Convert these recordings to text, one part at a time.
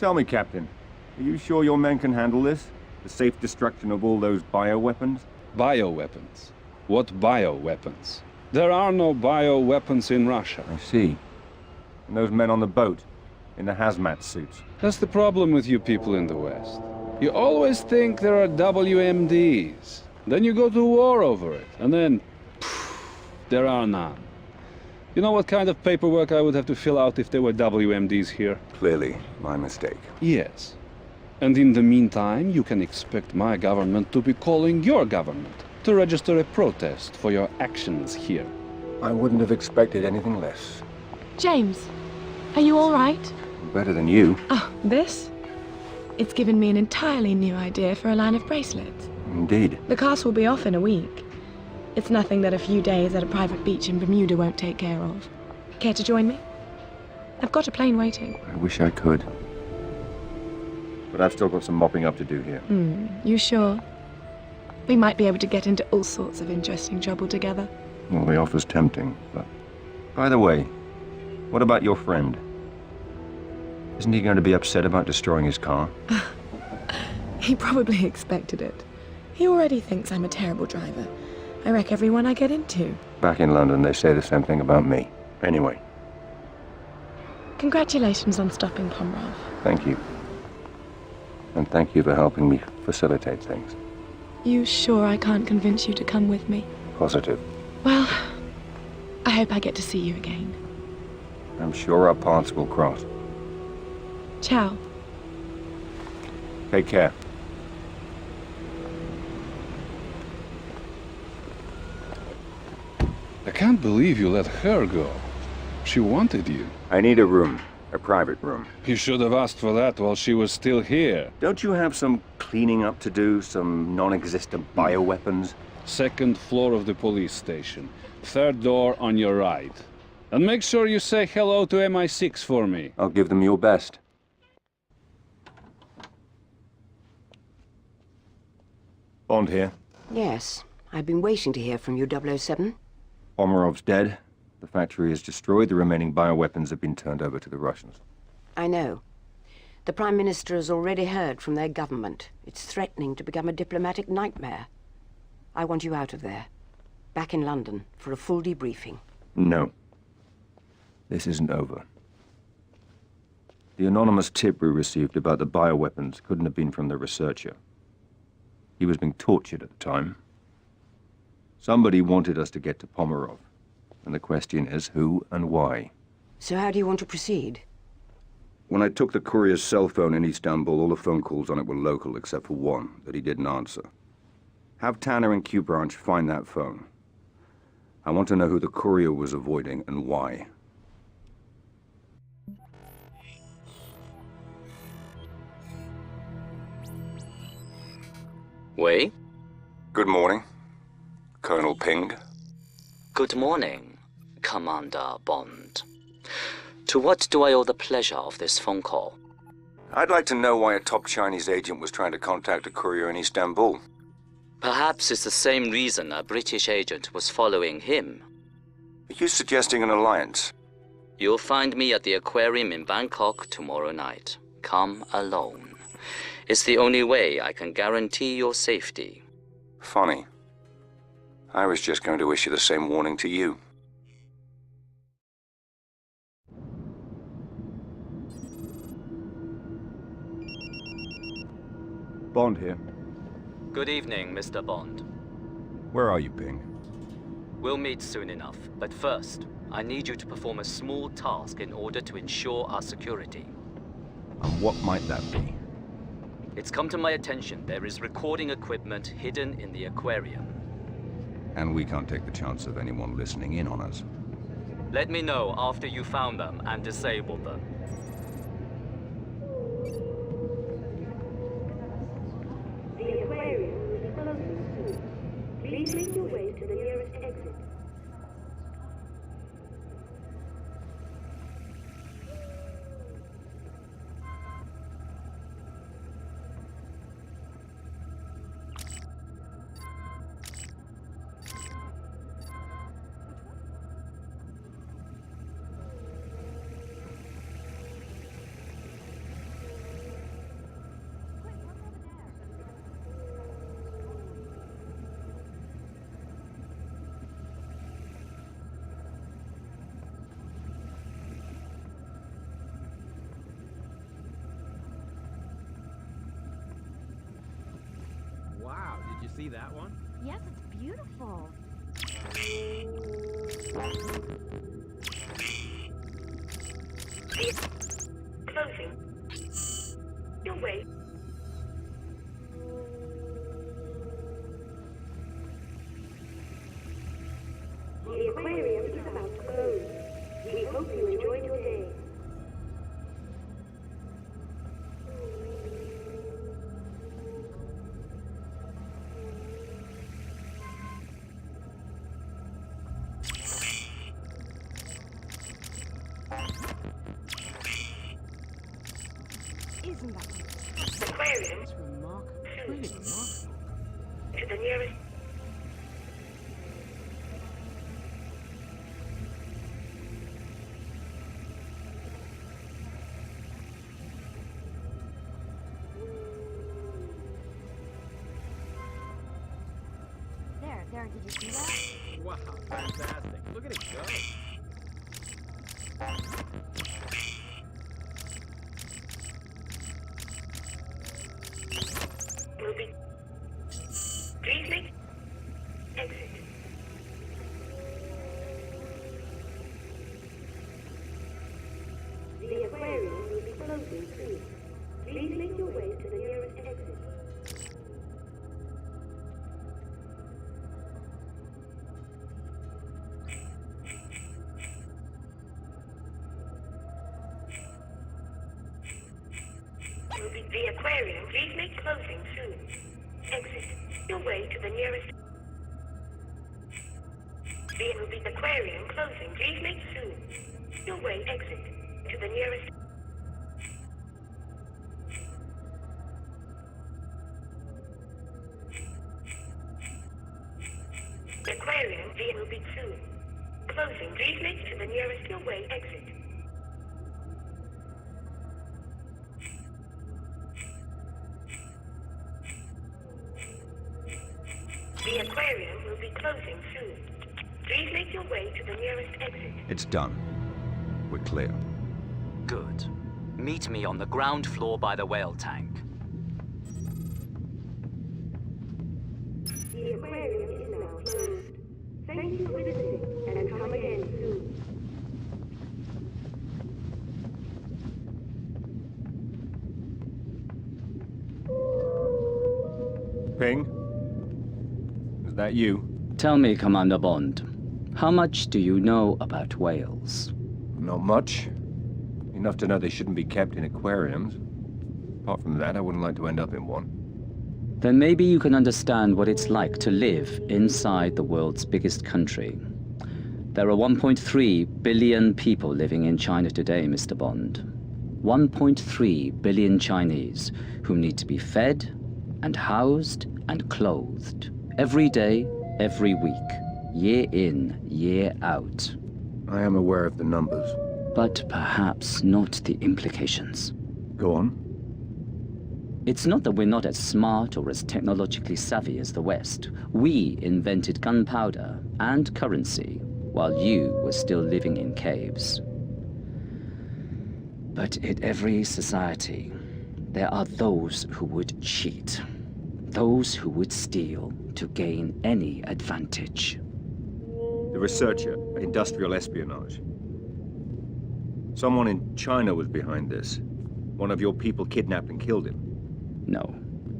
Tell me, Captain, are you sure your men can handle this? The safe destruction of all those bioweapons? Bioweapons? What bioweapons? There are no bioweapons in Russia. I see. And those men on the boat, in the hazmat suits. That's the problem with you people in the West. You always think there are WMDs. Then you go to war over it, and then... there are none. You know what kind of paperwork I would have to fill out if there were WMDs here? Clearly, my mistake. Yes. And in the meantime, you can expect my government to be calling your government to register a protest for your actions here. I wouldn't have expected anything less. James, are you all right? Better than you. Oh, this? It's given me an entirely new idea for a line of bracelets. Indeed. The cast will be off in a week. It's nothing that a few days at a private beach in Bermuda won't take care of. Care to join me? I've got a plane waiting. I wish I could. But I've still got some mopping up to do here. You sure? We might be able to get into all sorts of interesting trouble together. Well, the offer's tempting, but... By the way, what about your friend? Isn't he going to be upset about destroying his car? He probably expected it. He already thinks I'm a terrible driver. I wreck everyone I get into. Back in London, they say the same thing about me. Anyway. Congratulations on stopping Pomerov. Thank you. And thank you for helping me facilitate things. You sure I can't convince you to come with me? Positive. Well, I hope I get to see you again. I'm sure our paths will cross. Ciao. Take care. I can't believe you let her go. She wanted you. I need a room. A private room. You should have asked for that while she was still here. Don't you have some cleaning up to do? Some non-existent bioweapons? Second floor of the police station. Third door on your right. And make sure you say hello to MI6 for me. I'll give them your best. Bond here. Yes, I've been waiting to hear from you, 007. Pomerov's dead. The factory is destroyed. The remaining bioweapons have been turned over to the Russians. I know. The Prime Minister has already heard from their government. It's threatening to become a diplomatic nightmare. I want you out of there. Back in London for a full debriefing. No. This isn't over. The anonymous tip we received about the bioweapons couldn't have been from the researcher. He was being tortured at the time. Somebody wanted us to get to Pomerov. And the question is who and why. So how do you want to proceed? When I took the courier's cell phone in Istanbul, all the phone calls on it were local except for one that he didn't answer. Have Tanner and Q Branch find that phone. I want to know who the courier was avoiding and why. Wei? Good morning, Colonel Ping. Good morning, Commander Bond. To what do I owe the pleasure of this phone call? I'd like to know why a top Chinese agent was trying to contact a courier in Istanbul. Perhaps it's the same reason a British agent was following him. Are you suggesting an alliance? You'll find me at the aquarium in Bangkok tomorrow night. Come alone. It's the only way I can guarantee your safety. Funny. I was just going to issue the same warning to you. Bond here. Good evening, Mr. Bond. Where are you, Ping? We'll meet soon enough, but first, I need you to perform a small task in order to ensure our security. And what might that be? It's come to my attention there is recording equipment hidden in the aquarium. And we can't take the chance of anyone listening in on us. Let me know after you found them and disabled them. The aquarium is full of food. Please make your way to the nearest exit. Did you see that one? Yes, it's beautiful. Closing. Your way. The aquarium is about to close. We hope you enjoyed your day. Isn't that Aquarium It's remarkable. Really remarkable. to the nearest. there? Did you see that? Wow, fantastic. Look at it go. Moving. Briefly. Exit. The aquarium will be closing soon. Please make your way to the nearest exit. The aquarium, please make closing soon. Exit. Your way to the nearest. The aquarium closing, please make soon. Your way exit to the nearest. Aquarium, will be soon. Closing, please make to the nearest your way exit. The aquarium will be closing soon. Please make your way to the nearest exit. It's done. We're clear. Good. Meet me on the ground floor by the whale tank. The aquarium is now closed. Thank you for visiting and come again soon. Ping? Is that you? Tell me, Commander Bond, how much do you know about whales? Not much. Enough to know they shouldn't be kept in aquariums. Apart from that, I wouldn't like to end up in one. Then maybe you can understand what it's like to live inside the world's biggest country. There are 1.3 billion people living in China today, Mr. Bond. 1.3 billion Chinese who need to be fed and housed and clothed every day, every week, year in, year out. I am aware of the numbers. But perhaps not the implications. Go on. It's not that we're not as smart or as technologically savvy as the West. We invented gunpowder and currency while you were still living in caves. But in every society, there are those who would cheat. Those who would steal to gain any advantage. The researcher, industrial espionage. Someone in China was behind this. One of your people kidnapped and killed him. No,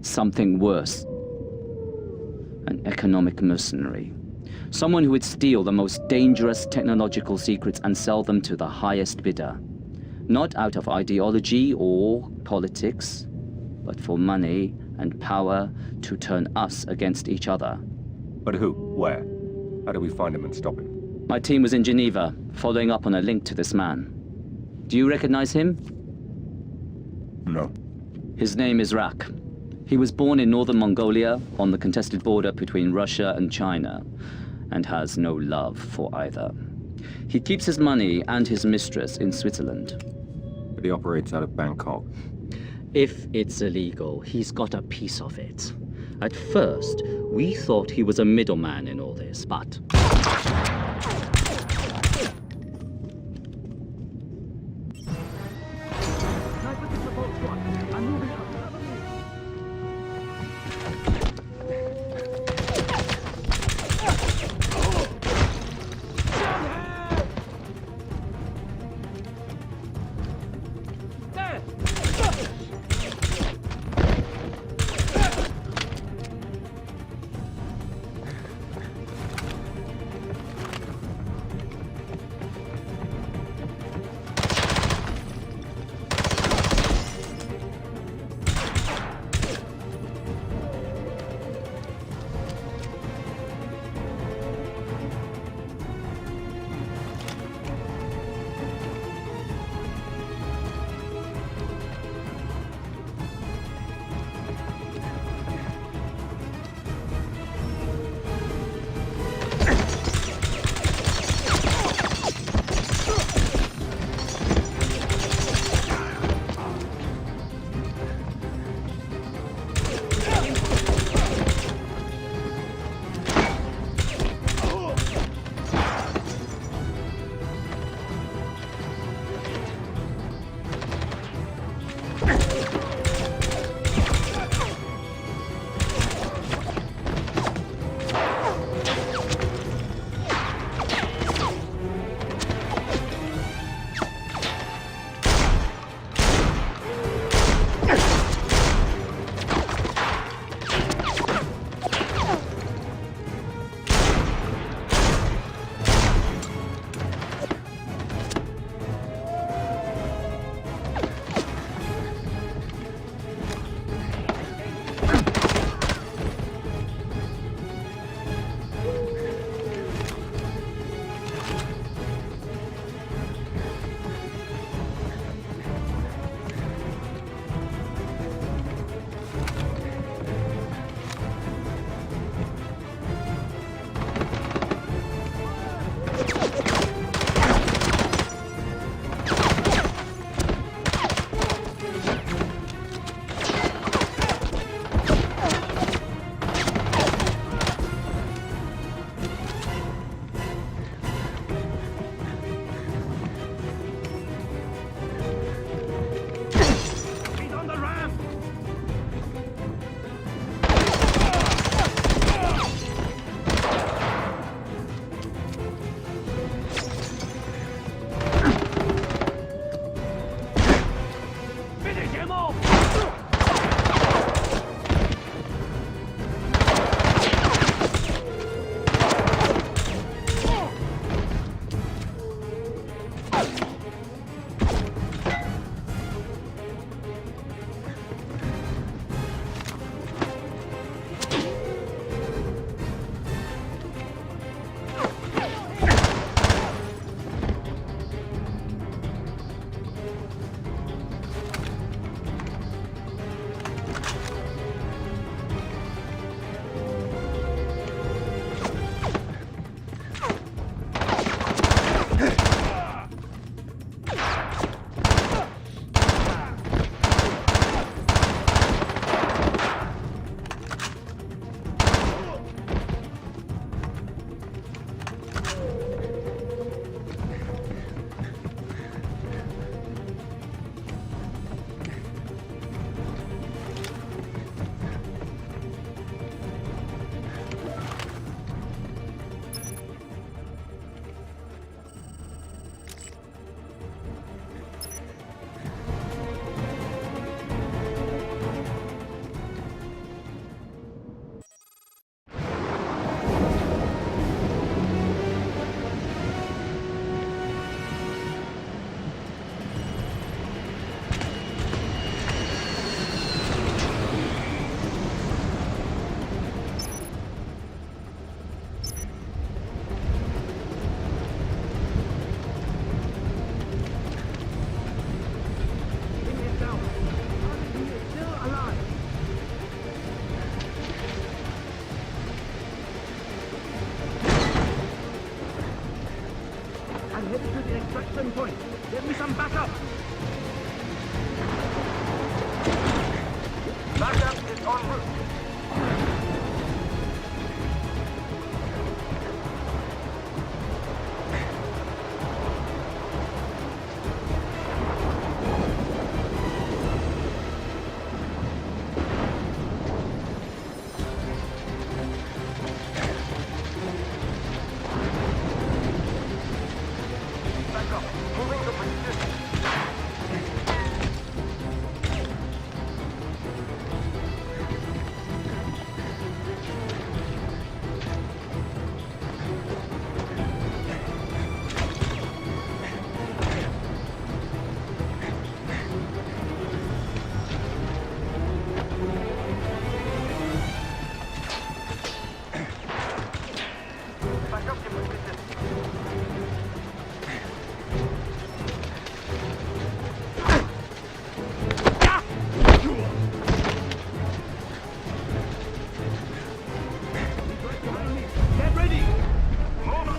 something worse. An economic mercenary. Someone who would steal the most dangerous technological secrets and sell them to the highest bidder. Not out of ideology or politics, but for money and power to turn us against each other. But who? Where? How do we find him and stop him? My team was in Geneva, following up on a link to this man. Do you recognize him? No. His name is Rak. He was born in northern Mongolia, on the contested border between Russia and China, and has no love for either. He keeps his money and his mistress in Switzerland. But he operates out of Bangkok. If it's illegal, he's got a piece of it. At first, we thought he was a middleman in all this, but... Backup is en route. Backup. Moving to position. Backup to position. Get ready! Move up!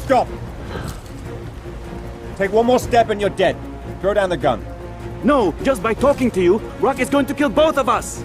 Stop! Take one more step and you're dead. Throw down the gun. No, just by talking to you, Rock is going to kill both of us!